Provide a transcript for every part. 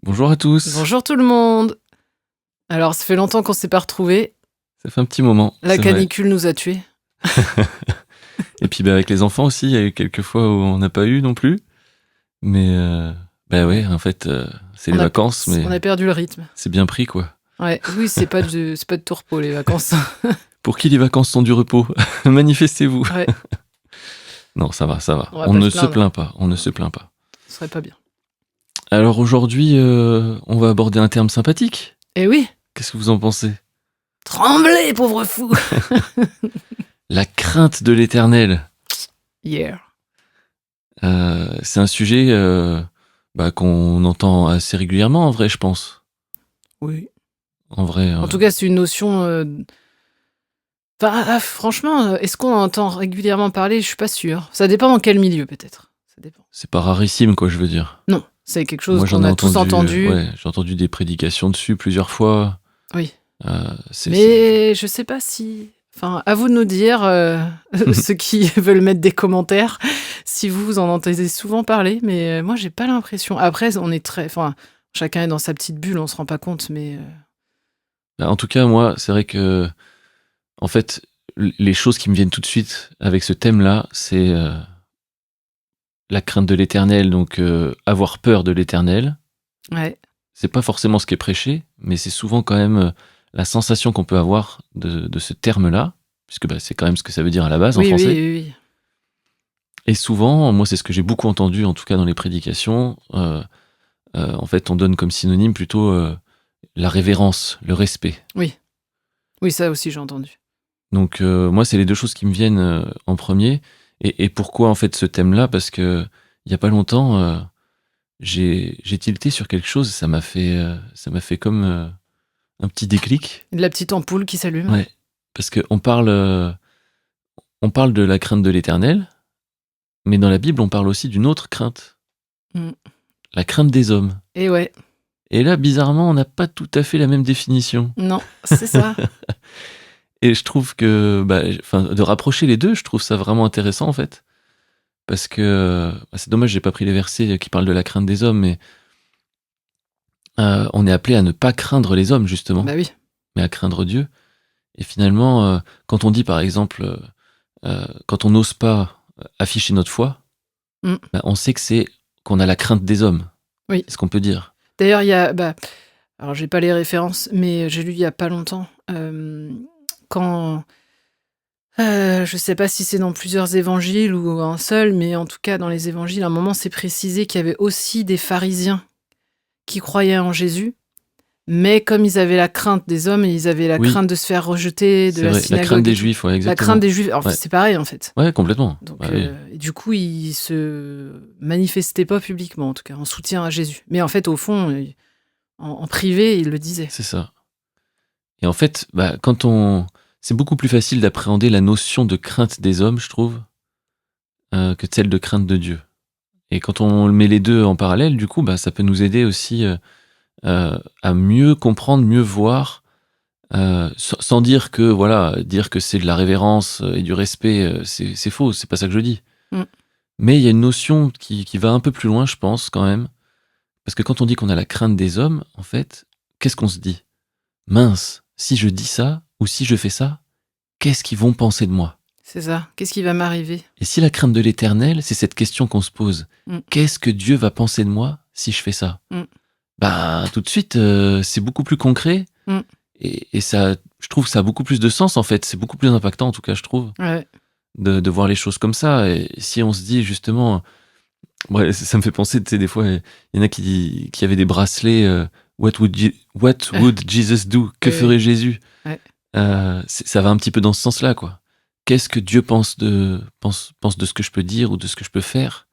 Bonjour à tous. Bonjour tout le monde. Alors, ça fait longtemps qu'on s'est pas retrouvés. Ça fait un petit moment, La c'est vrai. canicule nous a tués. Et puis avec les enfants aussi, il y a eu quelques fois où on n'a pas eu non plus. Mais ouais, Ouais. en fait, c'est les On a, vacances, mais on a perdu le rythme. c'est bien pris quoi. Ouais, oui, c'est pas de tout repos les vacances. Pour qui les vacances sont du repos? Manifestez-vous. Ouais, Non, ça va, ça va. on va On pas ne se se plaindre. plaint pas, on ne se plaint pas. Ce serait pas bien. Alors aujourd'hui, on va aborder un terme sympathique. Eh oui, Qu'est-ce que vous en pensez? tremblez, pauvre fou. La crainte de l'éternel. Yeah. C'est un sujet qu'on entend assez régulièrement en vrai, je pense. Oui. En vrai, En tout cas, c'est une notion. Franchement, est-ce qu'on en entend régulièrement parler? Je suis pas sûre. Ça dépend dans quel milieu, peut-être. Ça dépend. c'est pas rarissime quoi, je veux dire. Non, c'est quelque chose Moi, j'en qu'on ai a tous entendu, entendu. ouais, j'ai entendu des prédications dessus plusieurs fois. Oui. C'est. Mais je sais pas si. Enfin, à vous de nous dire, ceux qui veulent mettre des commentaires, si vous en entendez souvent parler, mais moi, j'ai pas l'impression. Après, on est très. Enfin, chacun est dans sa petite bulle, on se rend pas compte, mais. En tout cas, moi, c'est vrai que, en fait, les choses qui me viennent tout de suite avec ce thème-là, c'est la crainte de l'éternel, donc avoir peur de l'éternel. Ouais. C'est pas forcément ce qui est prêché, mais c'est souvent quand même la sensation qu'on peut avoir de ce terme-là, puisque c'est quand même ce que ça veut dire à la base en Oui, oui, français. oui, oui. Et souvent, moi, c'est ce que j'ai beaucoup entendu, en tout cas dans les prédications. En fait, on donne comme synonyme plutôt la révérence, le respect. Oui. Oui, ça aussi, j'ai entendu. Donc moi, c'est les deux choses qui me viennent en premier. Et pourquoi en fait ce thème-là? Parce que il y a pas longtemps, j'ai tilté sur quelque chose. Ça m'a fait comme un petit déclic. De la petite ampoule qui s'allume. Ouais. Parce que on parle de la crainte de l'Éternel, mais dans la Bible, on parle aussi d'une autre crainte, Mm. la crainte des hommes. Et ouais. Et là, bizarrement, on n'a pas tout à fait la même définition. Non, c'est ça. Et je trouve que, de rapprocher les deux, je trouve ça vraiment intéressant en fait. Parce que c'est dommage, j'ai pas pris les versets qui parlent de la crainte des hommes, mais on est appelé à ne pas craindre les hommes justement, Bah oui. mais à craindre Dieu. Et finalement, quand on dit par exemple, quand on n'ose pas afficher notre foi, Mm. on sait que c'est qu'on a la crainte des hommes. Oui. C'est ce qu'on peut dire. D'ailleurs, il y a. Alors, j'ai pas les références, mais j'ai lu il y a pas longtemps. Quand. Je sais pas si c'est dans plusieurs évangiles ou un seul, mais en tout cas, dans les évangiles, à un moment, c'est précisé qu'il y avait aussi des pharisiens qui croyaient en Jésus, mais comme ils avaient la crainte des hommes, et ils avaient la Oui, crainte de se faire rejeter de c'est la vrai. La crainte synagogue et des tout. Juifs, ouais, La exactement. crainte des Juifs, alors Ouais. c'est pareil en fait. Ouais, complètement. Donc, Bah oui. et du coup, ils se manifestaient pas publiquement, en tout cas, en soutien à Jésus. Mais en fait, au fond, en privé, ils le disaient. C'est ça. Et en fait, c'est beaucoup plus facile d'appréhender la notion de crainte des hommes, je trouve, que celle de crainte de Dieu. Et quand on met les deux en parallèle, du coup, ça peut nous aider aussi à mieux comprendre, mieux voir, sans dire que c'est de la révérence et du respect, c'est faux, c'est pas ça que je dis. Mm. Mais il y a une notion qui va un peu plus loin, je pense, quand même. Parce que quand on dit qu'on a la crainte des hommes, en fait, qu'est-ce qu'on se dit? Mince, si je dis ça, ou si je fais ça, qu'est-ce qu'ils vont penser de moi? C'est ça. Qu'est-ce qui va m'arriver? Et si la crainte de l'éternel, c'est cette question qu'on se pose, Mm. qu'est-ce que Dieu va penser de moi si je fais ça? Mm. Tout de suite, c'est beaucoup plus concret, Mm. et ça, je trouve que ça a beaucoup plus de sens en fait, c'est beaucoup plus impactant en tout cas, je trouve, Ouais. de voir les choses comme ça. Et si on se dit justement, ouais, ça me fait penser, tu sais, des fois, il y en a qui avaient des bracelets, what would Jesus do? Que ferait Jésus? Ouais. Ça va un petit peu dans ce sens-là, quoi. Qu'est-ce que Dieu pense de ce que je peux dire ou de ce que je peux faire?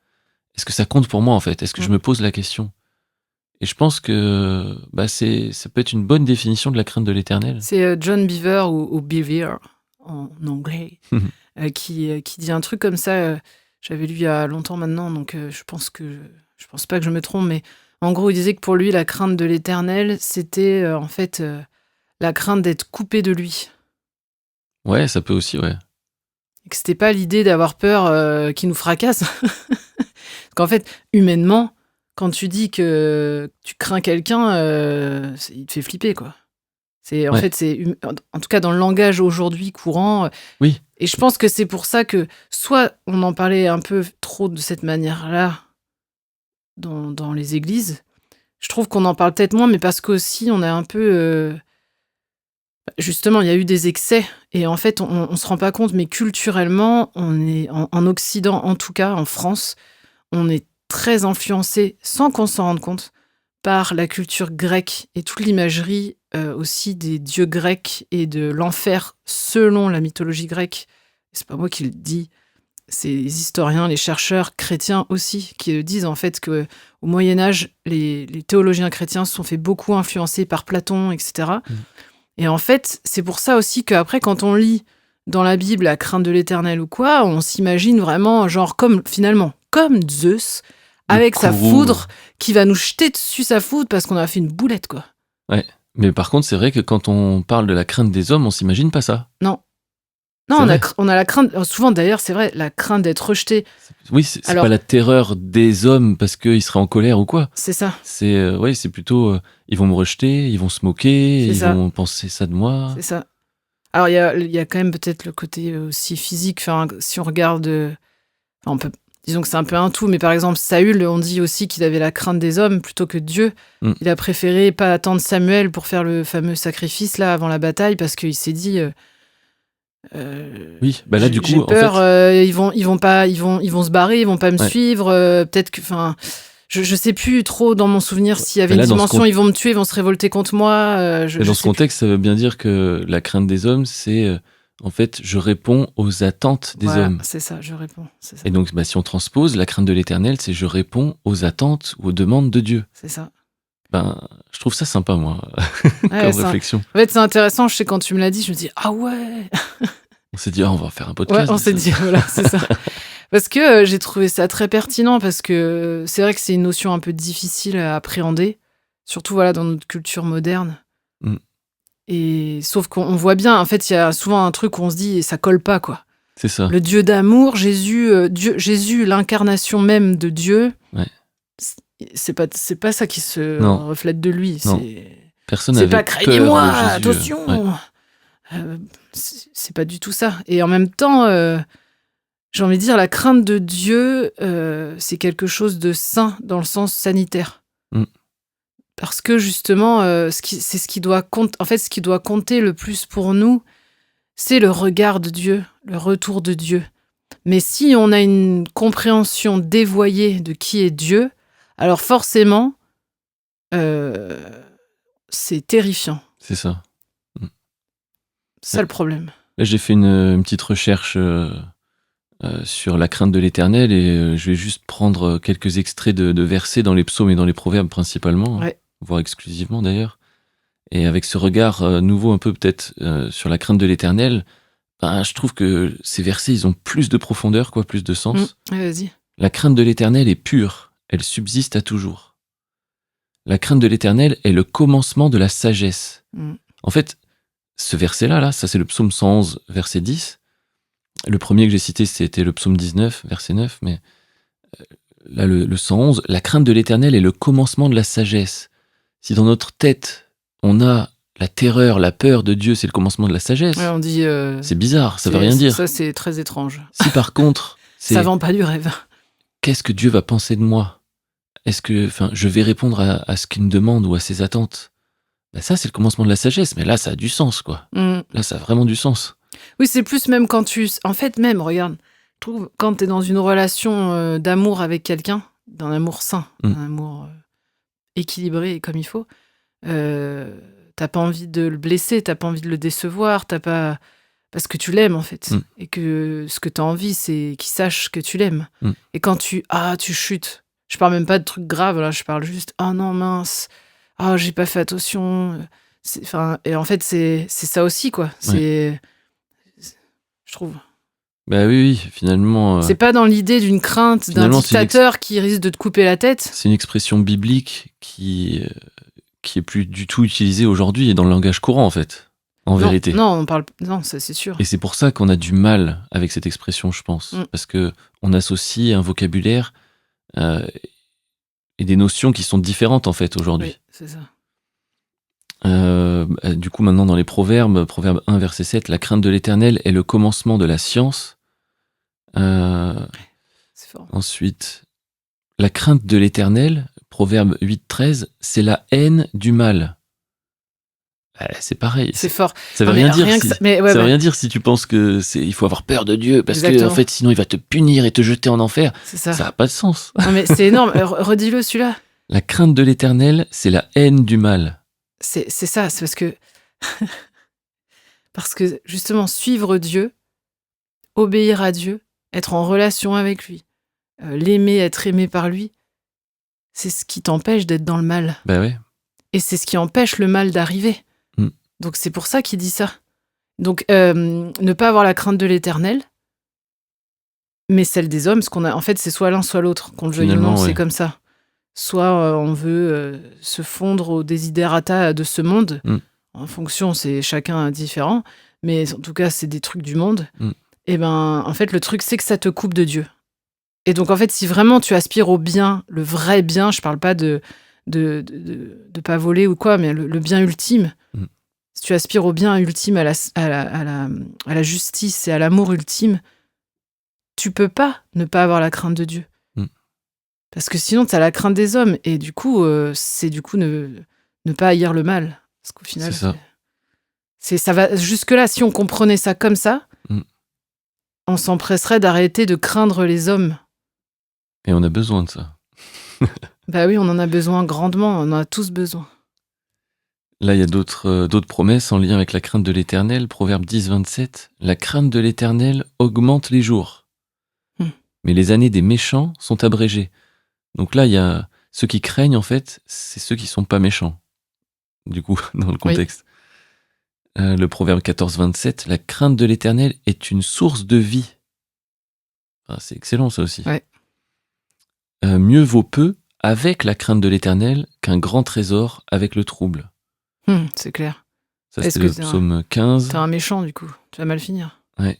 Est-ce que ça compte pour moi, en fait? Est-ce que je me pose la question? Et je pense que ça peut être une bonne définition de la crainte de l'éternel. C'est John Beaver ou Beaver en anglais qui dit un truc comme ça. J'avais lu il y a longtemps maintenant, donc je pense pas que je me trompe, mais en gros, il disait que pour lui, la crainte de l'éternel, c'était en fait la crainte d'être coupé de lui. Ouais, ça peut aussi, ouais. Et que c'était pas l'idée d'avoir peur qu'il nous fracasse. Parce qu'en fait, humainement, quand tu dis que tu crains quelqu'un, il te fait flipper, quoi. En Ouais. fait, en tout cas dans le langage aujourd'hui courant. Oui. Et je pense que c'est pour ça que soit on en parlait un peu trop de cette manière-là dans les églises. Je trouve qu'on en parle peut-être moins, mais parce qu'aussi on a un peu... justement, il y a eu des excès et en fait, on se rend pas compte, mais culturellement, on est en Occident, en tout cas en France, on est très influencé, sans qu'on s'en rende compte, par la culture grecque et toute l'imagerie aussi des dieux grecs et de l'enfer selon la mythologie grecque. C'est pas moi qui le dis, c'est les historiens, les chercheurs chrétiens aussi qui disent en fait que au Moyen Âge, les théologiens chrétiens se sont fait beaucoup influencer par Platon, etc. Mm. Et en fait, c'est pour ça aussi qu'après, quand on lit dans la Bible la crainte de l'Éternel ou quoi, on s'imagine vraiment genre comme Zeus avec sa courroux. foudre qui va nous jeter dessus sa foudre parce qu'on a fait une boulette, quoi. Ouais. Mais par contre, c'est vrai que quand on parle de la crainte des hommes, on s'imagine pas ça. Non, C'est on vrai. a la crainte, souvent d'ailleurs, c'est vrai, la crainte d'être rejeté. Oui, c'est Alors- pas la terreur des hommes parce qu'ils seraient en colère ou quoi. C'est ça, C'est plutôt ils vont me rejeter, ils vont se moquer, C'est ils ça. vont penser ça de moi. c'est ça. Alors, il y a quand même peut-être le côté aussi physique. Enfin, si on regarde... on peut, disons que c'est un peu un tout, mais par exemple, Saül, on dit aussi qu'il avait la crainte des hommes plutôt que de Dieu. Mm. Il a préféré pas attendre Samuel pour faire le fameux sacrifice là avant la bataille parce qu'il s'est dit... Oui, bah là du coup, j'ai peur, en fait, ils vont se barrer, ils vont pas me Ouais. suivre. Peut-être que... Enfin, je sais plus trop dans mon souvenir s'il y avait Mais là, une dans ce dimension, ils vont me tuer, ils vont se révolter contre moi. mais dans ce contexte, ça veut bien dire que la crainte des hommes, c'est en fait, je réponds aux attentes des Voilà, hommes. c'est ça, je réponds. C'est ça. Et donc, si on transpose, la crainte de l'Éternel, c'est je réponds aux attentes ou aux demandes de Dieu. C'est ça. Je trouve ça sympa, moi, Ouais, comme ça- réflexion. En fait, c'est intéressant. Je sais, quand tu me l'as dit, je me dis, ah ouais. On s'est dit, on va faire un Ouais, podcast. on de s'est ça. dit, voilà, c'est ça. Parce que j'ai trouvé ça très pertinent, parce que c'est vrai que c'est une notion un peu difficile à appréhender, surtout voilà, dans notre culture moderne. Mm. Et sauf qu'on voit bien, en fait, il y a souvent un truc où on se dit, et ça colle pas, quoi. C'est ça. Le Dieu d'amour, Jésus, l'incarnation même de Dieu, Ouais. c'est pas ça qui se Non. reflète de lui. Non. Personne n'avait C'est pas peur craignez-moi, de Jésus. attention. Ouais. C'est pas du tout ça. Et en même temps, j'ai envie de dire, la crainte de Dieu, c'est quelque chose de sain dans le sens sanitaire. Mm. Parce que justement, c'est ce qui doit compter. En fait, ce qui doit compter le plus pour nous, c'est le regard de Dieu, le retour de Dieu. Mais si on a une compréhension dévoyée de qui est Dieu, alors forcément, c'est terrifiant. C'est ça. C'est ça le problème. Là, j'ai fait une petite recherche sur la crainte de l'Éternel et je vais juste prendre quelques extraits de versets dans les psaumes et dans les proverbes principalement, Ouais. voire exclusivement d'ailleurs. Et avec ce regard nouveau un peu peut-être sur la crainte de l'Éternel, je trouve que ces versets, ils ont plus de profondeur, plus de sens. Ouais, vas-y. La crainte de l'Éternel est pure, elle subsiste à toujours. La crainte de l'Éternel est le commencement de la sagesse. Mm. En fait, ce verset-là, ça c'est le psaume 111, verset 10. Le premier que j'ai cité, c'était le psaume 19, verset 9, mais là, le 111, la crainte de l'Éternel est le commencement de la sagesse. Si dans notre tête, on a la terreur, la peur de Dieu, c'est le commencement de la sagesse, Ouais, on dit. c'est bizarre, ça veut rien dire. Ça, c'est très étrange. Si par contre, c'est Ça vend pas du rêve. qu'est-ce que Dieu va penser de moi? Est-ce que je vais répondre à ce qu'il me demande ou à ses attentes? Ça, c'est le commencement de la sagesse, mais là, ça a du sens, quoi. Mm. Là, ça a vraiment du sens. Oui, c'est plus même quand tu... En fait, même, regarde, je trouve, quand t'es dans une relation d'amour avec quelqu'un, d'un amour sain, d'un amour équilibré comme il faut, t'as pas envie de le blesser, t'as pas envie de le décevoir, t'as pas... Parce que tu l'aimes, en fait. Et que ce que t'as envie, c'est qu'il sache que tu l'aimes. Et quand tu chutes, je parle même pas de trucs graves, là, je parle juste, oh non, mince, oh, j'ai pas fait attention. Et en fait, c'est ça aussi, quoi. Je trouve. Bah oui, finalement. C'est pas dans l'idée d'une crainte d'un dictateur qui risque de te couper la tête. C'est une expression biblique qui est plus du tout utilisée aujourd'hui et dans le langage courant, en fait. En vérité. Non, ça c'est sûr. Et c'est pour ça qu'on a du mal avec cette expression, je pense. Parce que on associe un vocabulaire et des notions qui sont différentes en fait aujourd'hui. Oui, c'est ça. Du coup, maintenant dans les proverbe 1, verset 7, la crainte de l'Éternel est le commencement de la science. C'est fort. Ensuite, la crainte de l'Éternel, proverbe 8, 13, c'est la haine du mal. C'est pareil. C'est fort. Ça veut Non, mais rien dire rien que si, ça- mais ouais, ça veut ouais, rien dire si tu penses que il faut avoir peur de Dieu parce que Exactement. en fait sinon il va te punir et te jeter en enfer. c'est ça. Ça n'a pas de sens. Non, mais c'est énorme. Redis-le celui-là. La crainte de l'Éternel, c'est la haine du mal. C'est ça. C'est parce que parce que justement suivre Dieu, obéir à Dieu, être en relation avec lui, l'aimer, être aimé par lui, c'est ce qui t'empêche d'être dans le mal. Bah ouais. Et c'est ce qui empêche le mal d'arriver. Mm. Donc c'est pour ça qu'il dit ça. Donc ne pas avoir la crainte de l'Éternel, mais celle des hommes, parce qu'on a, en fait, c'est soit l'un soit l'autre, qu'on le veuille ou Finalement, non, ouais. c'est comme ça. Soit on veut se fondre au desiderata de ce monde. Mm. En fonction, c'est chacun différent, mais en tout cas, c'est des trucs du monde. Mm. Et ben, en fait, le truc, c'est que ça te coupe de Dieu. Et donc, en fait, si vraiment tu aspires au bien, le vrai bien, je parle pas de pas voler ou quoi, mais le bien ultime. Mm. Si tu aspires au bien ultime, à la justice et à l'amour ultime, tu peux pas ne pas avoir la crainte de Dieu. Mm. Parce que sinon, tu as la crainte des hommes. Et du coup, c'est du coup ne pas haïr le mal. Parce qu'au final, C'est ça. ça va jusque-là. Si on comprenait ça comme ça, Mm. on s'empresserait d'arrêter de craindre les hommes. Et on a besoin de ça. Bah oui, on en a besoin grandement. On en a tous besoin. Là, il y a d'autres promesses en lien avec la crainte de l'Éternel. Proverbe 10, 27. La crainte de l'Éternel augmente les jours, mais les années des méchants sont abrégées. Donc là, il y a ceux qui craignent, en fait, c'est ceux qui sont pas méchants. Du coup, dans le contexte. Le proverbe 14, 27. La crainte de l'Éternel est une source de vie. Enfin, c'est excellent, ça aussi. Ouais. Mieux vaut peu avec la crainte de l'Éternel qu'un grand trésor avec le trouble. C'est clair. Ça, Est-ce c'était que le psaume 15. T'es un méchant, du coup. Tu vas mal finir. Ouais.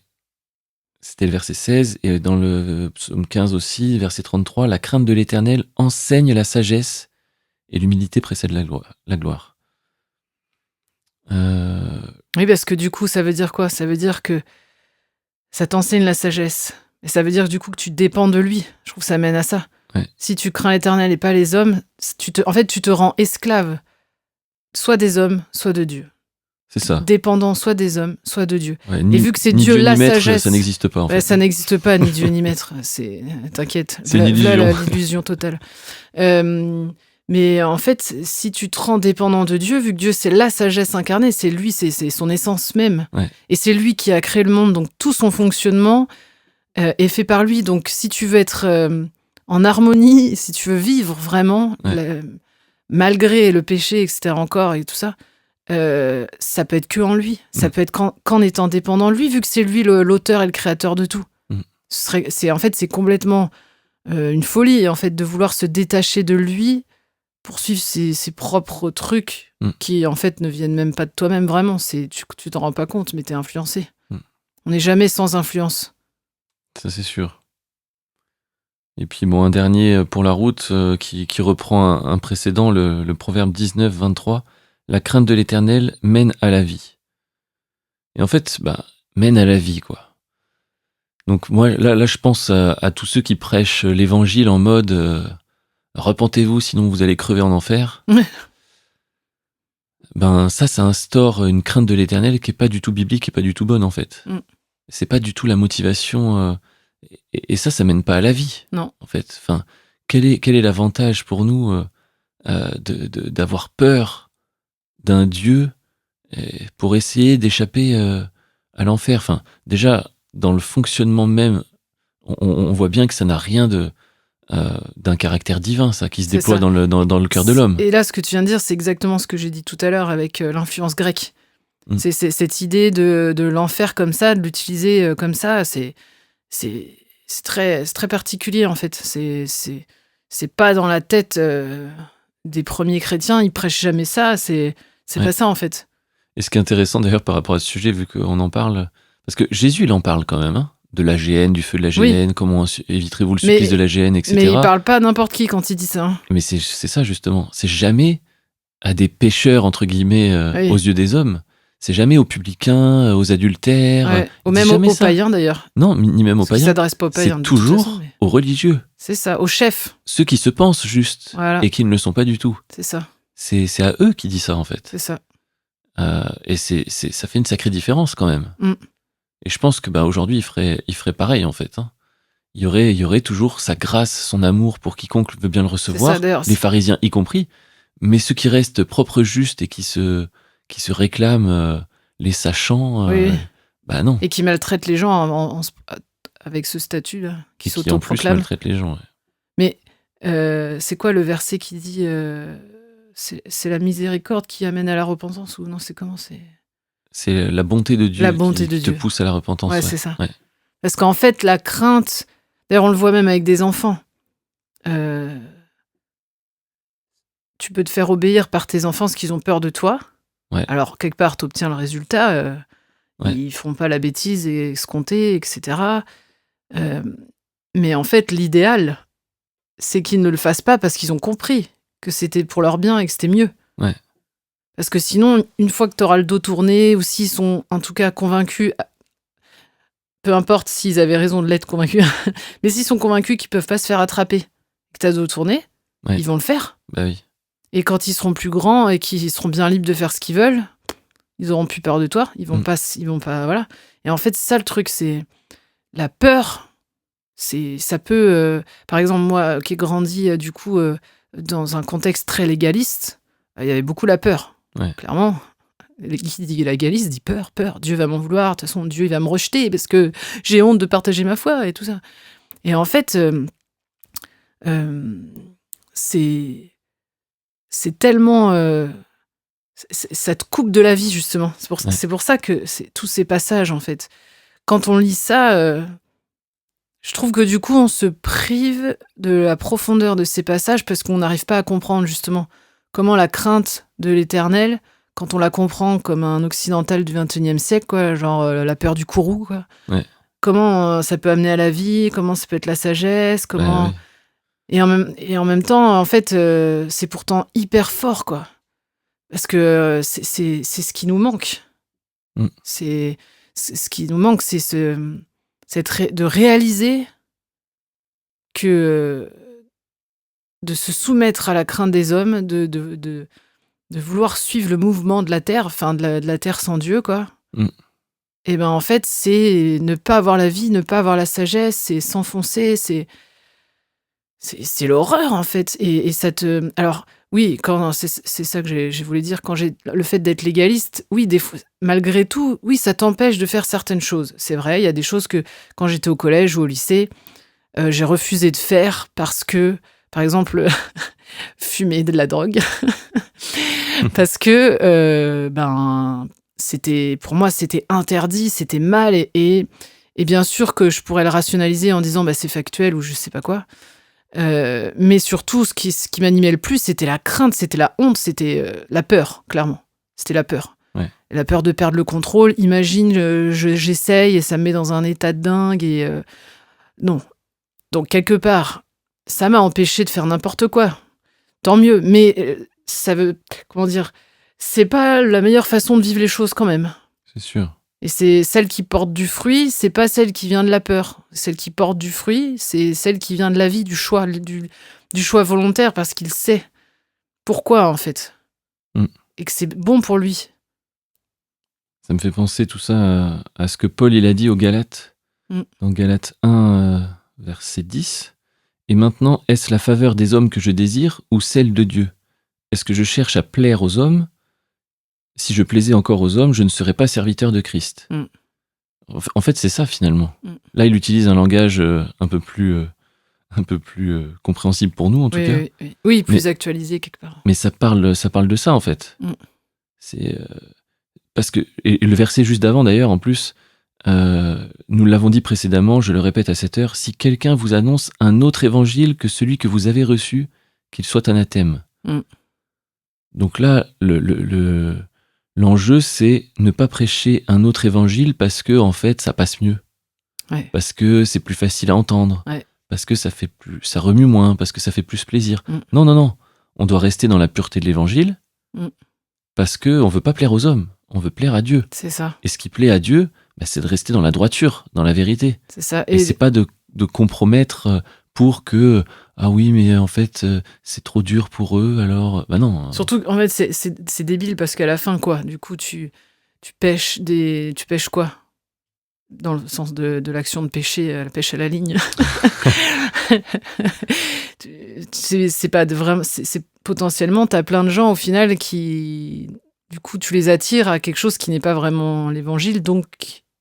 C'était le verset 16. Et dans le psaume 15 aussi, verset 33, la crainte de l'Éternel enseigne la sagesse et l'humilité précède la gloire. Oui, parce que du coup, ça veut dire quoi? Ça veut dire que ça t'enseigne la sagesse. Et ça veut dire du coup que tu dépends de lui. Je trouve que ça mène à ça. Ouais. Si tu crains l'Éternel et pas les hommes, en fait, tu te rends esclave, soit des hommes, soit de Dieu. C'est ça. Dépendant soit des hommes, soit de Dieu. Ouais, Et vu que c'est ni Dieu, la ni maître, sagesse, ça n'existe pas en fait. ça n'existe pas, ni Dieu ni maître. T'inquiète. C'est une illusion. Voilà l'illusion totale. Mais en fait, si tu te rends dépendant de Dieu, vu que Dieu c'est la sagesse incarnée, c'est lui, c'est son essence même, Ouais. et c'est lui qui a créé le monde, donc tout son fonctionnement est fait par lui. Donc si tu veux être en harmonie, si tu veux vivre vraiment, malgré le péché, etc. encore et tout ça, ça peut être que en lui. Ça peut être qu'en étant dépendant de lui, vu que c'est lui l'auteur et le créateur de tout. C'est complètement une folie en fait de vouloir se détacher de lui pour suivre ses propres trucs qui en fait ne viennent même pas de toi-même vraiment. Tu t'en rends pas compte, mais t'es influencé. On n'est jamais sans influence. Ça c'est sûr. Et puis bon, un dernier pour la route qui reprend un précédent, le proverbe 19, 23. La crainte de l'Éternel mène à la vie. Et en fait, mène à la vie, quoi. Donc moi, là je pense à tous ceux qui prêchent l'évangile en mode repentez-vous, sinon vous allez crever en enfer. Ça instaure une crainte de l'Éternel qui est pas du tout biblique et pas du tout bonne, en fait. C'est pas du tout la motivation. Et ça mène pas à la vie. Non. En fait. Enfin, quel est l'avantage pour nous d'avoir peur d'un Dieu pour essayer d'échapper à l'enfer? Enfin, déjà, dans le fonctionnement même, on voit bien que ça n'a rien d'un caractère divin, ça, qui se déploie dans le cœur de l'homme. Et là, ce que tu viens de dire, c'est exactement ce que j'ai dit tout à l'heure avec l'influence grecque. C'est cette idée de l'enfer comme ça, de l'utiliser comme ça, c'est très particulier, en fait. C'est pas dans la tête des premiers chrétiens, ils prêchent jamais ça, c'est pas ça, en fait. Et ce qui est intéressant, d'ailleurs, par rapport à ce sujet, vu qu'on en parle, parce que Jésus, il en parle quand même, de l'AGN, du feu de Oui. l'AGN, comment éviterez-vous le Mais- supplice de l'AGN, etc. Mais il parle pas à n'importe qui quand il dit ça. Hein. Mais c'est ça justement. C'est jamais à des pécheurs, entre guillemets, Oui. aux yeux des hommes. C'est jamais aux publicains, aux adultères. Ouais. Il Ou dit même jamais aux ça. païens d'ailleurs. Non, ni même aux Parce qu'il païens. s'adresse pas aux païens. C'est de toute toujours façon, mais- aux religieux. C'est ça, aux chefs. Ceux qui se pensent justes Voilà. et qui ne le sont pas du tout. C'est ça, C'est à eux qui dit ça, en fait. c'est ça. Et ça fait une sacrée différence, quand même. Mm. Et je pense que aujourd'hui, il ferait pareil, en fait. Hein. Il y aurait toujours sa grâce, son amour pour quiconque veut bien le recevoir, ça, d'ailleurs, les pharisiens y compris, mais ceux qui restent propres, justes et qui se réclament les sachants, Oui. non. Et qui maltraite les gens avec ce statut-là, qui Et qui en plus s'autoproclame. maltraitent les gens. Ouais. Mais c'est quoi le verset qui dit c'est la miséricorde qui amène à la repentance ou non, c'est comment c'est C'est la bonté de Dieu La bonté qui de te Dieu. pousse à la repentance. Ouais, Ouais. c'est ça. Ouais. Parce qu'en fait, la crainte, d'ailleurs, on le voit même avec des enfants. Tu peux te faire obéir par tes enfants parce qu'ils ont peur de toi. Ouais. Alors, quelque part, tu obtiens le résultat. Ouais. Ils font pas la bêtise et escomptée, etc. Mais en fait, l'idéal, c'est qu'ils ne le fassent pas parce qu'ils ont compris que c'était pour leur bien et que c'était mieux. Ouais. Parce que sinon, une fois que tu auras le dos tourné, ou s'ils sont en tout cas convaincus, peu importe s'ils avaient raison de l'être convaincus, mais s'ils sont convaincus qu'ils peuvent pas se faire attraper, que tu as le dos tourné, Ouais. ils vont le faire. Bah oui. Et quand ils seront plus grands et qu'ils seront bien libres de faire ce qu'ils veulent, ils auront plus peur de toi. Ils vont pas, voilà. Et en fait, c'est ça le truc, c'est la peur. Ça peut, par exemple, moi qui ai grandi du coup dans un contexte très légaliste, il y avait beaucoup la peur. Ouais. Clairement, qui dit légaliste dit peur. Dieu va m'en vouloir. De toute façon, Dieu il va me rejeter parce que j'ai honte de partager ma foi et tout ça. Et en fait, c'est tellement ça te coupe de la vie justement. C'est pour ça que tous ces passages en fait. Quand on lit ça, je trouve que du coup on se prive de la profondeur de ces passages parce qu'on n'arrive pas à comprendre justement comment la crainte de l'Éternel, quand on la comprend comme un occidental du XXIe siècle, quoi, genre la peur du courroux, quoi. Ouais. Comment ça peut amener à la vie, comment ça peut être la sagesse, comment. Ouais. Et en même temps, en fait, c'est pourtant hyper fort, quoi. Parce que c'est ce qui nous manque. Mm. C'est ce qui nous manque, c'est de réaliser que de se soumettre à la crainte des hommes, de vouloir suivre le mouvement de la terre, enfin de la terre sans Dieu, quoi. Mm. Et ben en fait, c'est ne pas avoir la vie, ne pas avoir la sagesse, c'est s'enfoncer, c'est l'horreur en fait. Et ça te. Alors oui, c'est ça que j'ai voulu dire quand le fait d'être légaliste, oui, des fois, malgré tout, oui, ça t'empêche de faire certaines choses. C'est vrai, il y a des choses que quand j'étais au collège ou au lycée, j'ai refusé de faire parce que, par exemple, fumer de la drogue, parce que pour moi c'était interdit, c'était mal et bien sûr que je pourrais le rationaliser en disant c'est factuel ou je sais pas quoi. Mais surtout, ce qui m'animait le plus, c'était la crainte, c'était la honte, c'était la peur, clairement. C'était la peur. Ouais. La peur de perdre le contrôle. Imagine, j'essaye et ça me met dans un état de dingue. Et non. Donc, quelque part, ça m'a empêché de faire n'importe quoi. Tant mieux. Mais ça veut... Comment dire ? C'est pas la meilleure façon de vivre les choses quand même. C'est sûr. Et c'est celle qui porte du fruit, c'est pas celle qui vient de la peur. Celle qui porte du fruit, c'est celle qui vient de la vie, du choix, du choix volontaire, parce qu'il sait pourquoi, en fait. Mm. Et que c'est bon pour lui. Ça me fait penser tout ça à ce que Paul il a dit aux Galates, dans Galates 1, verset 10. « Et maintenant, est-ce la faveur des hommes que je désire ou celle de Dieu ? Est-ce que je cherche à plaire aux hommes ? Si je plaisais encore aux hommes, je ne serais pas serviteur de Christ. » En fait, c'est ça finalement. Là, il utilise un langage un peu plus compréhensible pour nous, en tout cas. Oui, plus actualisé quelque part. Mais ça parle de ça, en fait. C'est parce que et le verset juste d'avant, d'ailleurs, en plus, nous l'avons dit précédemment, je le répète à cette heure, si quelqu'un vous annonce un autre évangile que celui que vous avez reçu, qu'il soit anathème. Donc là, l'enjeu, c'est ne pas prêcher un autre évangile parce que, en fait, ça passe mieux. Ouais. parce que c'est plus facile à entendre, Ouais. parce que ça remue moins, parce que ça fait plus plaisir. Non, non, non. On doit rester dans la pureté de l'évangile parce qu'on veut pas plaire aux hommes, on veut plaire à Dieu. C'est ça. Et ce qui plaît à Dieu, c'est de rester dans la droiture, dans la vérité. C'est ça. Et c'est pas de compromettre pour que ah oui mais en fait c'est trop dur pour eux alors non. Surtout en fait c'est débile parce qu'à la fin quoi, du coup tu pêches quoi dans le sens de l'action de pêcher, la pêche à la ligne. C'est pas vraiment, c'est potentiellement t'as plein de gens au final qui du coup tu les attires à quelque chose qui n'est pas vraiment l'évangile, donc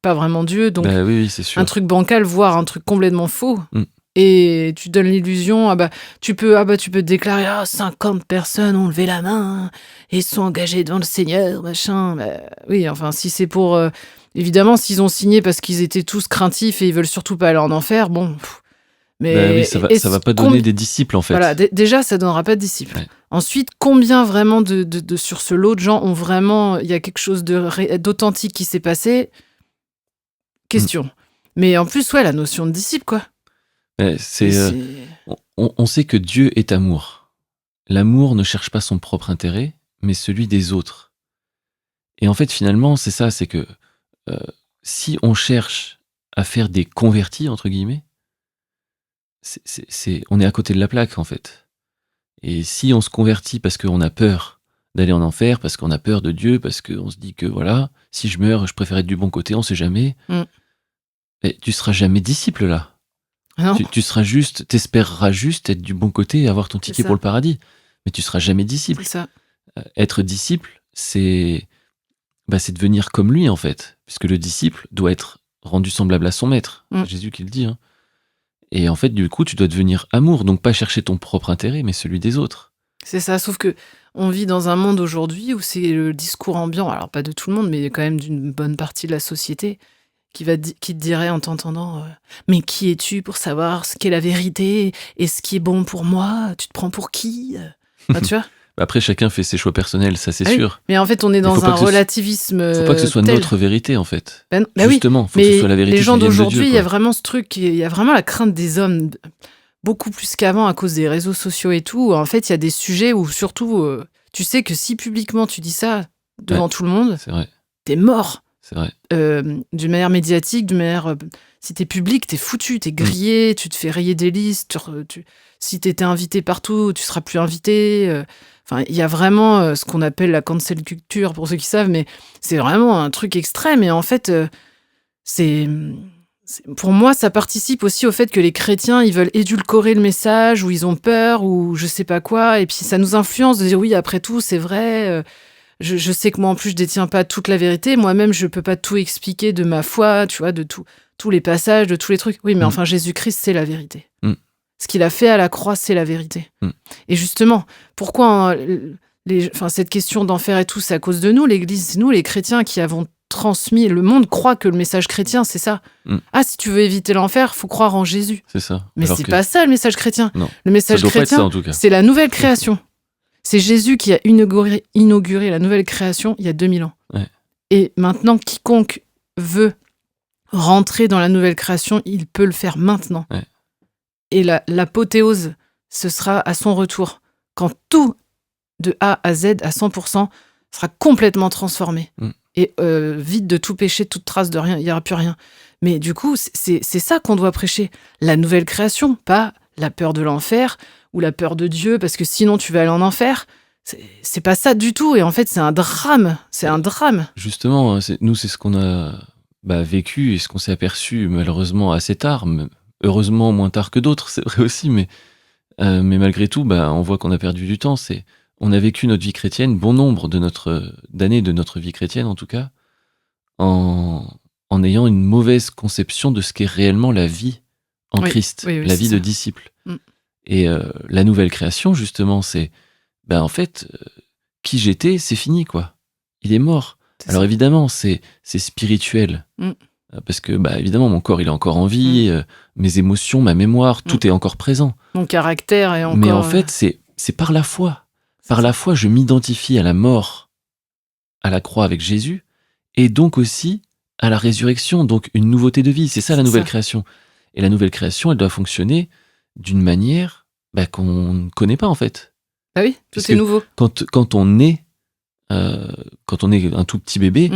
pas vraiment Dieu, donc oui, c'est sûr. Un truc bancal, voire un truc complètement faux. Et tu donnes l'illusion, tu peux te déclarer 50 personnes ont levé la main et sont engagées devant le Seigneur, machin. Oui, enfin, si c'est pour... évidemment, s'ils ont signé parce qu'ils étaient tous craintifs et ils veulent surtout pas aller en enfer, bon... Mais oui, ça va pas donner des disciples, en fait. Voilà, déjà, ça donnera pas de disciples. Ouais. Ensuite, combien vraiment de sur ce lot de gens ont vraiment... Il y a quelque chose d'authentique qui s'est passé? Question. Mais en plus, la notion de disciple, quoi. On sait que Dieu est amour. L'amour ne cherche pas son propre intérêt, mais celui des autres. Et en fait, finalement, c'est ça, c'est que si on cherche à faire des convertis, entre guillemets, on est à côté de la plaque, en fait. Et si on se convertit parce qu'on a peur d'aller en enfer, parce qu'on a peur de Dieu, parce qu'on se dit que voilà, si je meurs, je préfère être du bon côté, on sait jamais, mais tu seras jamais disciple, là. Tu seras juste, t'espéreras juste être du bon côté et avoir ton ticket pour le paradis. Mais tu seras jamais disciple. C'est ça. Être disciple, c'est devenir comme lui, en fait. Puisque le disciple doit être rendu semblable à son maître. C'est Jésus qui le dit. Hein. Et en fait, du coup, tu dois devenir amour. Donc pas chercher ton propre intérêt, mais celui des autres. C'est ça, sauf que on vit dans un monde aujourd'hui où c'est le discours ambiant, alors pas de tout le monde, mais quand même d'une bonne partie de la société, qui te dirait en t'entendant mais qui es-tu pour savoir ce qu'est la vérité et ce qui est bon pour moi? Tu te prends pour qui? Tu vois? Après, chacun fait ses choix personnels, ça c'est sûr. Mais en fait, on est dans un relativisme. Faut pas que ce soit notre vérité, en fait. Justement, faut que ce soit la vérité. Les gens d'aujourd'hui, il y a vraiment ce truc, il y a vraiment la crainte des hommes, beaucoup plus qu'avant à cause des réseaux sociaux et tout. En fait, il y a des sujets où surtout, tu sais que si publiquement tu dis ça devant tout le monde, c'est vrai. T'es mort. C'est vrai. D'une manière médiatique, d'une manière... si t'es public, t'es foutu, t'es grillé, tu te fais rayer des listes. Si t'étais invité partout, tu seras plus invité. Enfin, il y a vraiment ce qu'on appelle la cancel culture, pour ceux qui savent, mais c'est vraiment un truc extrême. Et en fait, pour moi, ça participe aussi au fait que les chrétiens, ils veulent édulcorer le message, ou ils ont peur, ou je sais pas quoi. Et puis ça nous influence de dire, oui, après tout, c'est vrai... Je sais que moi, en plus, je détiens pas toute la vérité. Moi-même, je peux pas tout expliquer de ma foi, tu vois, de tous les passages, de tous les trucs. Oui, mais enfin, Jésus-Christ, c'est la vérité. Ce qu'il a fait à la croix, c'est la vérité. Et justement, pourquoi cette question d'enfer et tout, c'est à cause de nous, l'Église, c'est nous, les chrétiens, qui avons transmis. Le monde croit que le message chrétien, c'est ça. Ah, si tu veux éviter l'enfer, faut croire en Jésus. C'est ça. Mais c'est pas ça, le message chrétien. Non. Le message chrétien, c'est la nouvelle création. C'est Jésus qui a inauguré la nouvelle création il y a 2000 ans. Ouais. Et maintenant, quiconque veut rentrer dans la nouvelle création, il peut le faire maintenant. Ouais. Et l'apothéose, ce sera à son retour, quand tout, de A à Z, à 100%, sera complètement transformé. Et vide de tout péché, toute trace de rien, il n'y aura plus rien. Mais du coup, c'est ça qu'on doit prêcher. La nouvelle création, pas la peur de l'enfer, ou la peur de Dieu, parce que sinon tu vas aller en enfer. C'est pas ça du tout, et en fait c'est un drame. C'est un drame. Justement, nous c'est ce qu'on a vécu et ce qu'on s'est aperçu malheureusement assez tard, heureusement moins tard que d'autres, c'est vrai aussi, mais malgré tout, on voit qu'on a perdu du temps. On a vécu notre vie chrétienne, bon nombre d'années de notre vie chrétienne en tout cas, en ayant une mauvaise conception de ce qu'est réellement la vie en Christ, la vie de disciple. Et la nouvelle création, justement, c'est... en fait, qui j'étais, c'est fini, quoi. Il est mort. Alors évidemment, c'est spirituel. Parce que, évidemment, mon corps, il est encore en vie, mes émotions, ma mémoire, tout est encore présent. Mon caractère est encore... Mais en fait, c'est par la foi. Par la foi, je m'identifie à la mort, à la croix avec Jésus, et donc aussi à la résurrection, donc une nouveauté de vie. C'est ça la C'est nouvelle ça. création. Et la nouvelle création, elle doit fonctionner d'une manière qu'on ne connaît pas en fait. Bah oui, tout Puisque est nouveau. quand on est un tout petit bébé,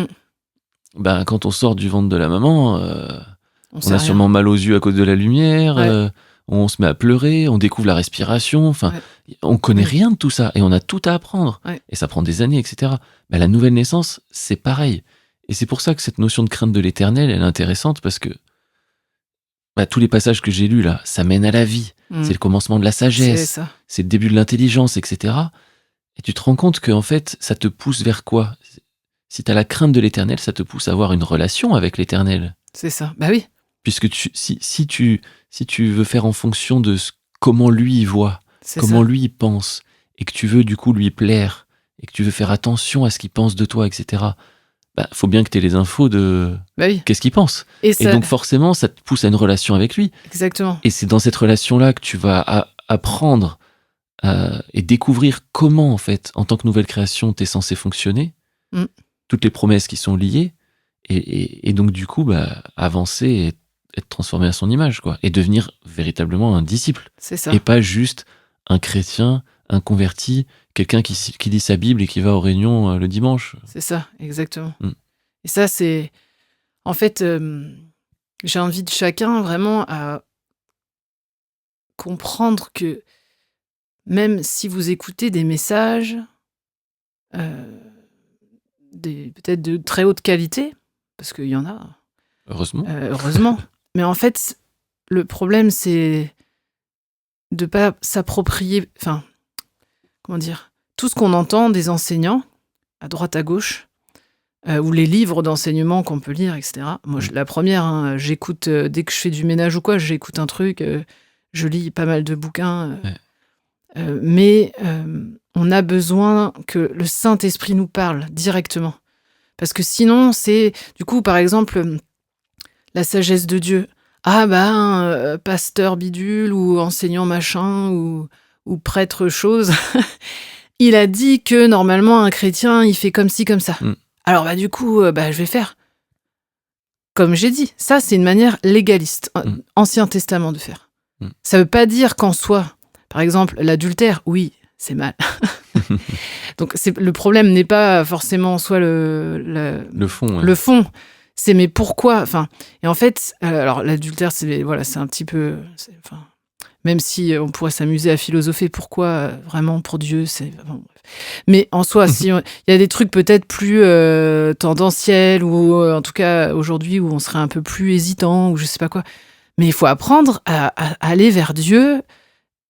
quand on sort du ventre de la maman, On on sait a rien. sûrement mal aux yeux à cause de la lumière, Ouais. on se met à pleurer, on découvre la respiration, enfin, Ouais. on connaît rien de tout ça et on a tout à apprendre. Ouais. Et ça prend des années, etc. La nouvelle naissance, c'est pareil. Et c'est pour ça que cette notion de crainte de l'éternel, elle est intéressante parce que tous les passages que j'ai lus là, ça mène à la vie. C'est le commencement de la C'est sagesse, ça. c'est le début de l'intelligence, etc. Et tu te rends compte que en fait, ça te pousse vers quoi? Si tu as la crainte de l'éternel, ça te pousse à avoir une relation avec l'éternel. C'est ça. Bah oui. Puisque si tu veux faire en fonction de comment lui il voit, C'est comment ça. lui il pense, et que tu veux du coup lui plaire, et que tu veux faire attention à ce qu'il pense de toi, etc., faut bien que tu aies les infos de Bah oui. qu'est-ce qu'il pense. Et Et donc forcément, ça te pousse à une relation avec lui. Exactement. Et c'est dans cette relation-là que tu vas apprendre et découvrir comment, en fait, en tant que nouvelle création, tu es censé fonctionner, toutes les promesses qui sont liées, et donc du coup, avancer et être transformé à son image, quoi, et devenir véritablement un disciple. C'est ça. Et pas juste un chrétien, un converti, quelqu'un qui lit sa Bible et qui va aux réunions le dimanche. C'est ça, exactement. Et ça, c'est... En fait, j'invite chacun vraiment à comprendre que même si vous écoutez des messages peut-être de très haute qualité, parce qu'il y en a, heureusement, mais en fait, le problème, c'est de ne pas s'approprier, enfin, comment dire, tout ce qu'on entend des enseignants, à droite, à gauche, ou les livres d'enseignement qu'on peut lire, etc. Moi, la première, j'écoute, dès que je fais du ménage ou quoi, j'écoute un truc, je lis pas mal de bouquins, mais on a besoin que le Saint-Esprit nous parle directement. Parce que sinon, c'est, du coup, par exemple, la sagesse de Dieu. Ah pasteur bidule ou enseignant machin ou prêtre chose, il a dit que normalement un chrétien, il fait comme ci, comme ça. Alors du coup, je vais faire. Comme j'ai dit, ça c'est une manière légaliste, Ancien Testament de faire. Ça veut pas dire qu'en soi, par exemple, l'adultère, oui, c'est mal. Donc le problème n'est pas forcément en soi le fond. Le fond, c'est mais pourquoi, enfin, et en fait, alors l'adultère, c'est un petit peu, même si on pourrait s'amuser à philosopher, pourquoi vraiment pour Dieu, c'est, bref. Mais en soi, il y a des trucs peut-être plus tendanciels ou en tout cas aujourd'hui où on serait un peu plus hésitant ou je sais pas quoi. Mais il faut apprendre à aller vers Dieu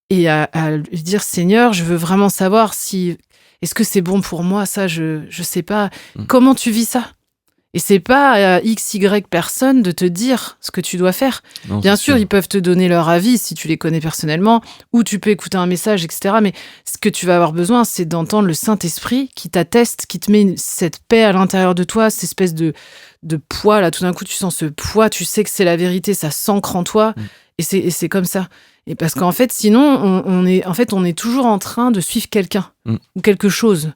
et à lui dire Seigneur, je veux vraiment savoir si est-ce que c'est bon pour moi, ça, je sais pas. Comment tu vis ça? Et c'est pas à X, Y personne de te dire ce que tu dois faire. Non, bien sûr, ils peuvent te donner leur avis si tu les connais personnellement, ou tu peux écouter un message, etc. Mais ce que tu vas avoir besoin, c'est d'entendre le Saint-Esprit qui t'atteste, qui te met cette paix à l'intérieur de toi, cette espèce de poids, là, tout d'un coup, tu sens ce poids, tu sais que c'est la vérité, ça s'ancre en toi, et c'est comme ça. Et parce qu'en fait, sinon, on est toujours en train de suivre quelqu'un ou quelque chose,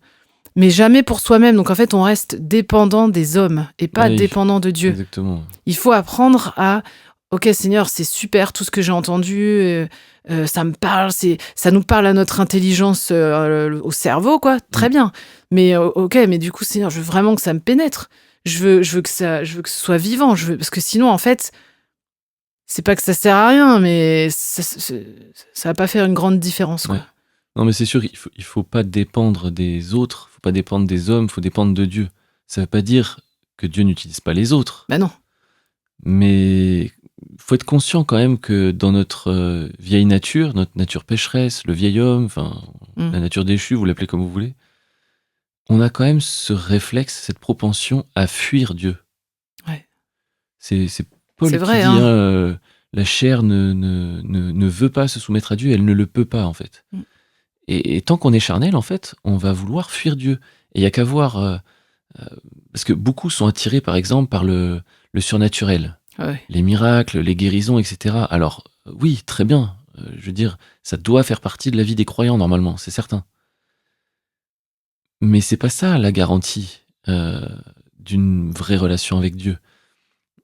mais jamais pour soi-même. Donc en fait, on reste dépendant des hommes et pas dépendant de Dieu. Exactement. Il faut apprendre à ok Seigneur, c'est super tout ce que j'ai entendu, ça me parle, ça nous parle à notre intelligence, au cerveau, quoi. Très bien. Mais ok, mais du coup Seigneur, je veux vraiment que ça me pénètre. Je veux que ce soit vivant. Parce que sinon en fait. C'est pas que ça sert à rien, mais ça va pas faire une grande différence, quoi. Ouais. Non, mais c'est sûr, il faut pas dépendre des autres, faut pas dépendre des hommes, faut dépendre de Dieu. Ça veut pas dire que Dieu n'utilise pas les autres. Bah non. Mais faut être conscient quand même que dans notre vieille nature, notre nature pécheresse, le vieil homme, enfin la nature déchue, vous l'appelez comme vous voulez, on a quand même ce réflexe, cette propension à fuir Dieu. Ouais. C'est Paul qui dit la chair ne veut pas se soumettre à Dieu, elle ne le peut pas en fait. Et tant qu'on est charnel en fait, on va vouloir fuir Dieu. Et il y a qu'à voir, parce que beaucoup sont attirés par exemple par le surnaturel, les miracles, les guérisons, etc. Alors oui, très bien, je veux dire, ça doit faire partie de la vie des croyants normalement, c'est certain. Mais c'est pas ça la garantie d'une vraie relation avec Dieu.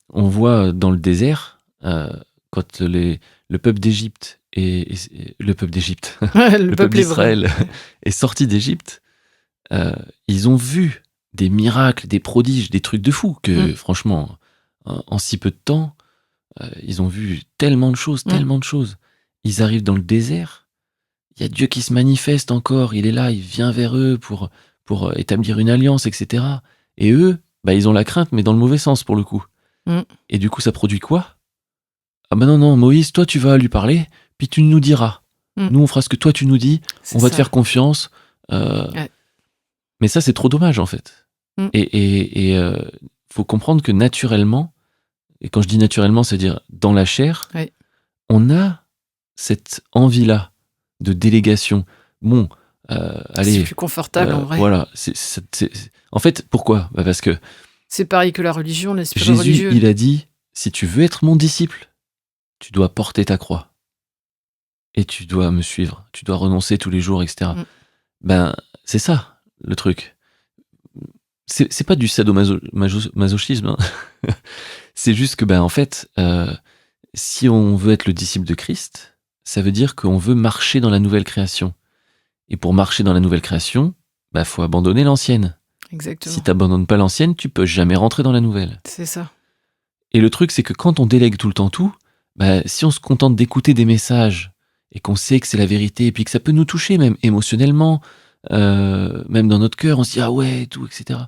on voit dans le désert, quand le peuple d'Égypte le peuple d'Égypte, Le le peuple peuple hébreu. d'Israël est sorti d'Égypte, ils ont vu des miracles, des prodiges, des trucs de fou que, franchement, en si peu de temps, ils ont vu tellement de choses, tellement de choses. Ils arrivent dans le désert, il y a Dieu qui se manifeste encore, il est là, il vient vers eux pour établir une alliance, etc. Et eux, ils ont la crainte, mais dans le mauvais sens pour le coup. Et du coup, ça produit quoi? Ah non, Moïse, toi tu vas lui parler, puis tu nous diras. Nous, on fera ce que toi tu nous dis, on va te faire confiance. Ouais. Mais ça, c'est trop dommage, en fait. Et faut comprendre que naturellement, et quand je dis naturellement, c'est-à-dire dans la chair, on a cette envie-là de délégation. Bon, allez... C'est plus confortable, en vrai. Voilà. En fait, pourquoi? Parce que c'est pareil que la religion, l'esprit Jésus, religieux. il a dit, si tu veux être mon disciple, tu dois porter ta croix. Et tu dois me suivre. Tu dois renoncer tous les jours, etc. C'est ça, le truc. C'est pas du sadomasochisme. Hein. C'est juste que, en fait, si on veut être le disciple de Christ, ça veut dire qu'on veut marcher dans la nouvelle création. Et pour marcher dans la nouvelle création, faut abandonner l'ancienne. Exactement. Si t'abandonnes pas l'ancienne, tu peux jamais rentrer dans la nouvelle. C'est ça. Et le truc, c'est que quand on délègue tout le temps tout, si on se contente d'écouter des messages et qu'on sait que c'est la vérité, et puis que ça peut nous toucher même émotionnellement, même dans notre cœur, on se dit ah ouais, tout, etc.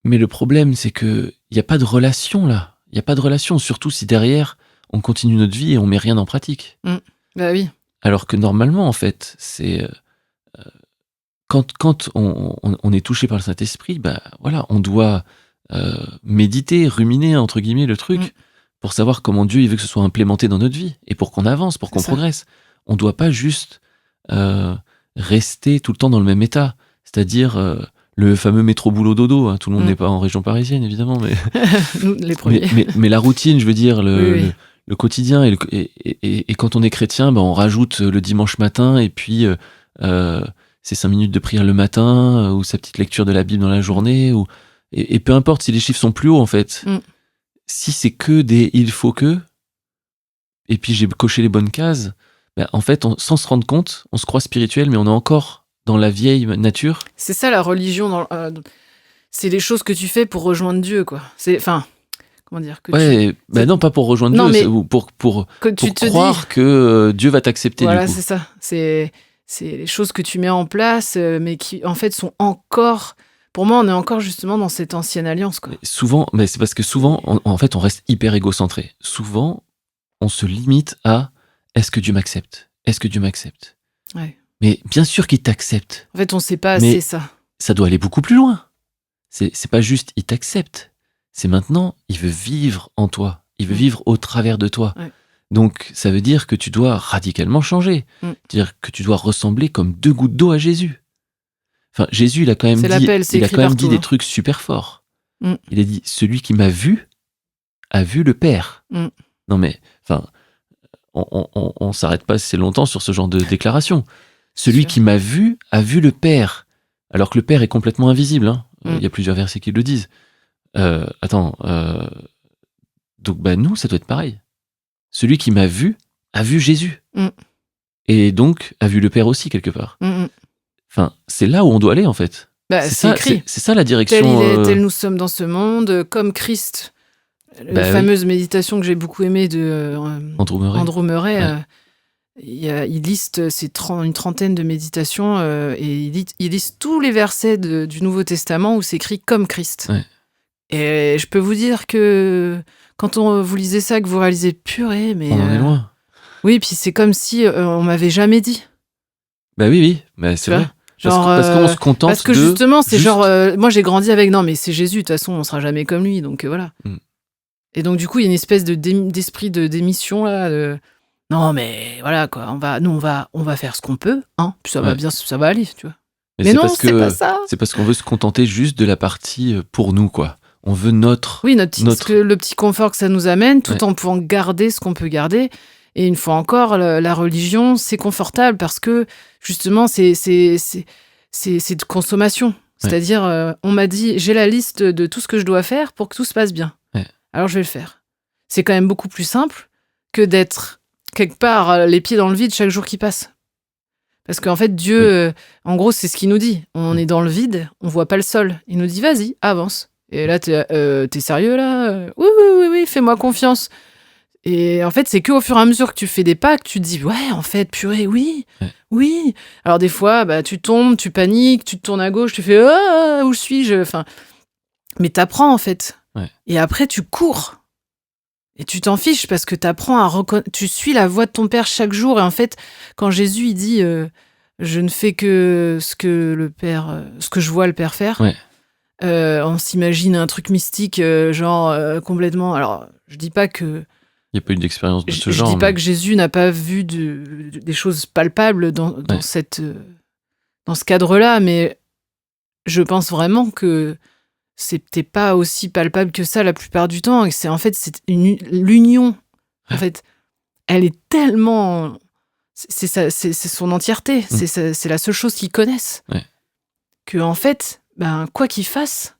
Mais le problème, c'est que il n'y a pas de relation là. Il n'y a pas de relation, surtout si derrière, on continue notre vie et on met rien en pratique. Oui. Alors que normalement, en fait, c'est... Quand on est touché par le Saint-Esprit, voilà, on doit méditer, ruminer, entre guillemets, le truc, pour savoir comment Dieu il veut que ce soit implémenté dans notre vie, et pour qu'on avance, pour qu'on progresse. On ne doit pas juste rester tout le temps dans le même état, c'est-à-dire le fameux métro boulot dodo. Hein. Tout le monde n'est pas en région parisienne, évidemment, mais Nous, les premiers. mais la routine, je veux dire, le quotidien, et quand on est chrétien, on rajoute le dimanche matin, et puis ses 5 minutes de prière le matin, ou sa petite lecture de la Bible dans la journée, et peu importe si les chiffres sont plus hauts, en fait. Si c'est que des « il faut que », et puis j'ai coché les bonnes cases, en fait, sans se rendre compte, on se croit spirituel, mais on est encore dans la vieille nature. C'est ça la religion, c'est les choses que tu fais pour rejoindre Dieu, quoi. Comment dire non, pas pour rejoindre Dieu, mais pour croire que Dieu va t'accepter. Voilà, du coup. c'est ça. C'est les choses que tu mets en place, mais qui, en fait, sont encore... Pour moi, on est encore justement dans cette ancienne alliance, quoi. Souvent, c'est parce que souvent, en fait, on reste hyper égocentré. Souvent, on se limite à « est-ce que Dieu m'accepte ? Est-ce que Dieu m'accepte ?» Mais bien sûr qu'il t'accepte. En fait, on sait pas assez ça. Ça doit aller beaucoup plus loin. C'est pas juste « il t'accepte ». C'est maintenant, il veut vivre en toi. Il veut vivre au travers de toi. Donc, ça veut dire que tu dois radicalement changer. C'est-à-dire que tu dois ressembler comme 2 gouttes d'eau à Jésus. Enfin, Jésus, il a quand même dit des trucs super forts. Il a dit, celui qui m'a vu a vu le Père. Non mais, enfin, on s'arrête pas assez longtemps sur ce genre de déclaration. Celui qui m'a vu a vu le Père. Alors que le Père est complètement invisible. Hein. Il y a plusieurs versets qui le disent. Donc, nous, ça doit être pareil. Celui qui m'a vu a vu Jésus. Et donc, a vu le Père aussi, quelque part. Enfin, c'est là où on doit aller, en fait. C'est écrit. C'est ça la direction. Tel nous sommes dans ce monde, comme Christ. La fameuse méditation que j'ai beaucoup aimée de Andrew Murray. Il liste une trentaine de méditations et il liste tous les versets du Nouveau Testament où c'est écrit comme Christ. Et je peux vous dire que quand vous lisez ça, que vous réalisez purée, mais... On en est loin. Oui, puis c'est comme si on m'avait jamais dit. Oui, c'est vrai. Parce qu'on se contente parce que justement, c'est moi j'ai grandi avec, non mais c'est Jésus, de toute façon on sera jamais comme lui, donc voilà. Et donc du coup, il y a une espèce d'esprit de démission là, non mais voilà quoi, on va faire ce qu'on peut, hein, puis ça va bien, ça va aller, tu vois. Mais non, c'est pas ça. C'est parce qu'on veut se contenter juste de la partie pour nous, quoi. On veut le petit confort que ça nous amène, tout en pouvant garder ce qu'on peut garder. Et une fois encore, la religion, c'est confortable parce que justement, c'est de consommation. C'est-à-dire, on m'a dit, j'ai la liste de tout ce que je dois faire pour que tout se passe bien. alors je vais le faire. C'est quand même beaucoup plus simple que d'être quelque part les pieds dans le vide chaque jour qui passe. Parce qu'en fait, Dieu, Oui. en gros, c'est ce qu'il nous dit. On est dans le vide, on voit pas le sol. Il nous dit, vas-y, avance. Et là, t'es sérieux là? Oui, oui, oui, oui, fais-moi confiance. Et en fait, c'est qu'au fur et à mesure que tu fais des pas que tu te dis, ouais, en fait, purée, oui, Ouais. oui. Alors des fois, bah, tu tombes, tu paniques, tu te tournes à gauche, tu fais, ah, où suis-je? Enfin, mais t'apprends en fait. Ouais. Et après, tu cours. Et tu t'en fiches parce que t'apprends à reconnaître. Tu suis la voix de ton père chaque jour. Et en fait, quand Jésus il dit je ne fais que ce que le père, ce que je vois le père faire, Ouais. on s'imagine un truc mystique, genre complètement. Alors, je dis pas que Il n'y a pas eu d'expérience de ce je dis genre, pas mais que Jésus n'a pas vu des choses palpables dans ouais. dans ce cadre-là, mais je pense vraiment que c'était pas aussi palpable que ça la plupart du temps. Et c'est en fait l'union. En fait, elle est tellement. C'est son entièreté. Mm. C'est la seule chose qu'ils connaissent. Ouais. Que en fait, ben, quoi qu'il fasse,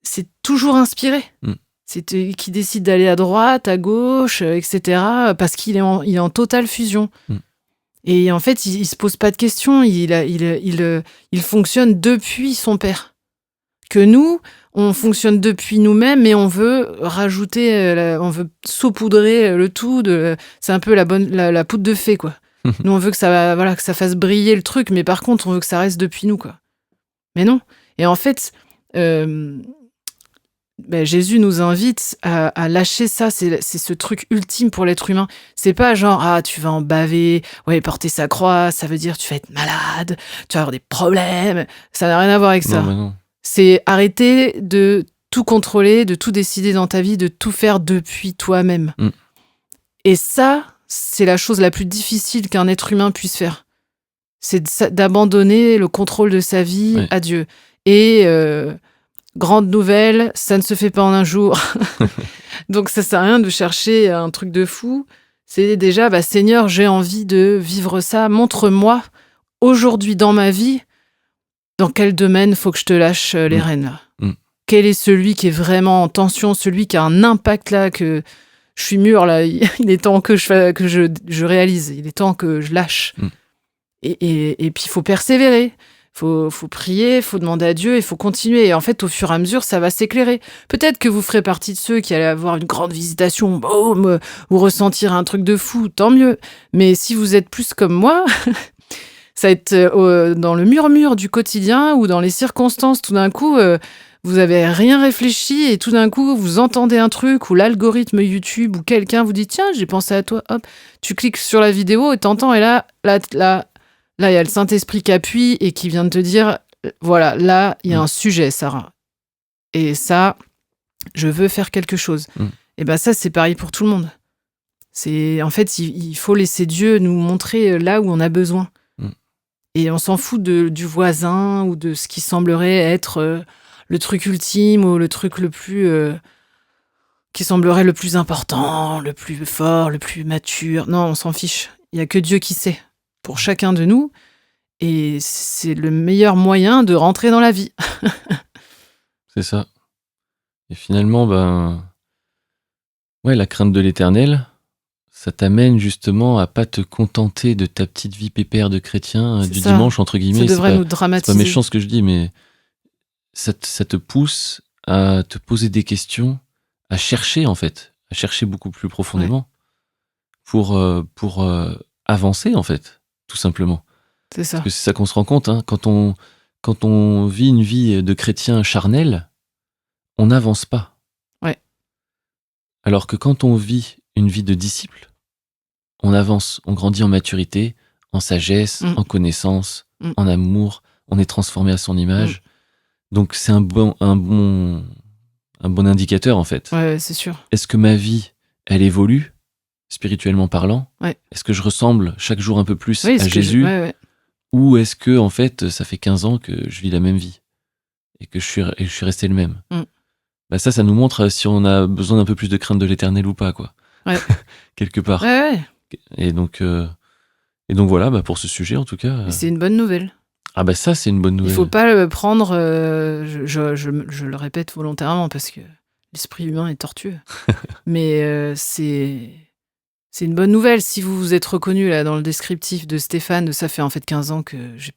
c'est toujours inspiré. Mm. C'est qui décide d'aller à droite, à gauche, etc. Parce qu'il il est en totale fusion. Mm. Et en fait, il se pose pas de questions. Il fonctionne depuis son père. Que nous, on fonctionne depuis nous-mêmes, mais on veut rajouter, on veut saupoudrer le tout. C'est un peu la poudre de fée, quoi. Nous, on veut que que ça fasse briller le truc, mais par contre, on veut que ça reste depuis nous, quoi. Mais non. Et en fait, Jésus nous invite à lâcher ça. C'est ce truc ultime pour l'être humain. C'est pas genre, ah, tu vas en baver, ouais, porter sa croix, ça veut dire tu vas être malade, tu vas avoir des problèmes. Ça n'a rien à voir avec ça. Non, mais non. C'est arrêter de tout contrôler, de tout décider dans ta vie, de tout faire depuis toi-même. Mm. Et ça, c'est la chose la plus difficile qu'un être humain puisse faire. C'est d'abandonner le contrôle de sa vie Ouais. à Dieu. Et grande nouvelle, ça ne se fait pas en un jour. Donc ça sert à rien de chercher un truc de fou. C'est déjà, Seigneur, j'ai envie de vivre ça. Montre-moi aujourd'hui dans ma vie dans quel domaine faut que je te lâche les rênes là. Quel est celui qui est vraiment en tension, celui qui a un impact là, que je suis mûr là, il est temps que je réalise, il est temps que je lâche. Et puis il faut persévérer, faut prier, il faut demander à Dieu, il faut continuer. Et en fait, au fur et à mesure, ça va s'éclairer. Peut-être que vous ferez partie de ceux qui allaient avoir une grande visitation, boum, ou ressentir un truc de fou, tant mieux. Mais si vous êtes plus comme moi... Ça va être dans le murmure du quotidien ou dans les circonstances, tout d'un coup, vous avez rien réfléchi et tout d'un coup, vous entendez un truc ou l'algorithme YouTube ou quelqu'un vous dit « Tiens, j'ai pensé à toi. » Hop, tu cliques sur la vidéo et t'entends et là, il y a le Saint-Esprit qui appuie et qui vient de te dire « Voilà, là, il y a un sujet, Sarah. Et ça, je veux faire quelque chose. » Et ça, c'est pareil pour tout le monde. En fait, il faut laisser Dieu nous montrer là où on a besoin. Et on s'en fout du voisin ou de ce qui semblerait être le truc ultime ou le truc le plus... qui semblerait le plus important, le plus fort, le plus mature. Non, on s'en fiche. Il n'y a que Dieu qui sait pour chacun de nous. Et c'est le meilleur moyen de rentrer dans la vie. C'est ça. Et finalement, la crainte de l'Éternel, ça t'amène justement à pas te contenter de ta petite vie pépère de chrétien du dimanche, entre guillemets. Ça devrait nous C'est dramatiser. pas méchant ce que je dis, mais ça te pousse à te poser des questions, à chercher en fait, à chercher beaucoup plus profondément pour avancer en fait, tout simplement. C'est ça. Parce que c'est ça qu'on se rend compte, hein, quand on vit une vie de chrétien charnel, on n'avance pas. Ouais. Alors que quand on vit une vie de disciple, on avance, on grandit en maturité, en sagesse, en connaissance, en amour, on est transformé à son image. Donc c'est un bon indicateur en fait. Ouais, c'est sûr. Est-ce que ma vie, elle évolue, spirituellement parlant? Ouais. Est-ce que je ressemble chaque jour un peu plus à Jésus? Ou est-ce que en fait, ça fait 15 ans que je vis la même vie et que je suis resté le même? Ça nous montre si on a besoin d'un peu plus de crainte de l'Éternel ou pas, quoi. Ouais. Quelque part. Ouais. Et donc voilà, pour ce sujet en tout cas. C'est une bonne nouvelle. Ah ça, c'est une bonne nouvelle. Il faut pas le prendre, je le répète volontairement parce que l'esprit humain est tortueux. Mais c'est une bonne nouvelle. Si vous vous êtes reconnu là dans le descriptif de Stéphane, ça fait en fait 15 ans que je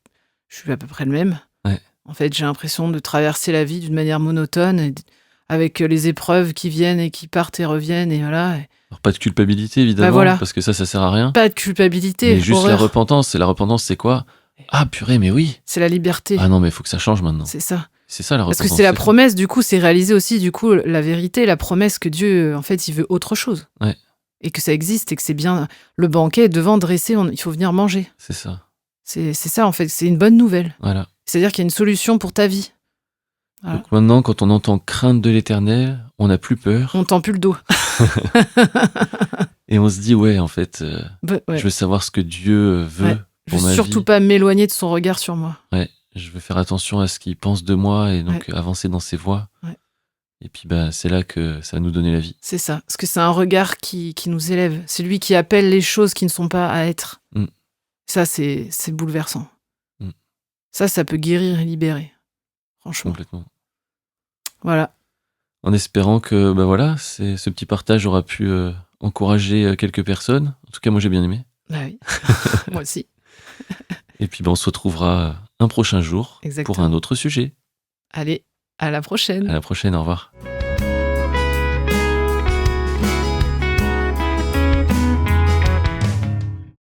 suis à peu près le même. Ouais. En fait, j'ai l'impression de traverser la vie d'une manière monotone, avec les épreuves qui viennent et qui partent et reviennent, et voilà. Alors, pas de culpabilité, évidemment, voilà. parce que ça sert à rien. Pas de culpabilité. Mais juste la horreur. repentance. Et la repentance, c'est quoi? Ah, purée, mais oui. C'est la liberté. Ah non, mais il faut que ça change maintenant. C'est ça. C'est ça la Parce repentance. que c'est la promesse, du coup, c'est réaliser aussi, du coup, la vérité, la promesse que Dieu, en fait, il veut autre chose. Ouais. Et que ça existe et que c'est bien. Le banquet est devant dressé, il faut venir manger. C'est ça. C'est ça, en fait. C'est une bonne nouvelle. Voilà. C'est-à-dire qu'il y a une solution pour ta vie. Voilà. Donc maintenant, quand on entend crainte de l'éternel, on n'a plus peur. On tend plus le dos. Et on se dit, ouais, en fait, Ouais. je veux savoir ce que Dieu veut Je pour veux ma surtout vie. pas m'éloigner de son regard sur moi. Ouais, je veux faire attention à ce qu'il pense de moi et donc avancer dans ses voies. Ouais. Et puis c'est là que ça va nous donner la vie. C'est ça. Parce que c'est un regard qui nous élève. C'est lui qui appelle les choses qui ne sont pas à être. Ça, c'est bouleversant. Ça peut guérir et libérer. Franchement. Complètement. Voilà. En espérant que ce petit partage aura pu encourager quelques personnes. En tout cas, moi, j'ai bien aimé. Bah oui. Moi aussi. Et puis, on se retrouvera un prochain jour. Exactement. Pour un autre sujet. Allez, à la prochaine. À la prochaine, au revoir.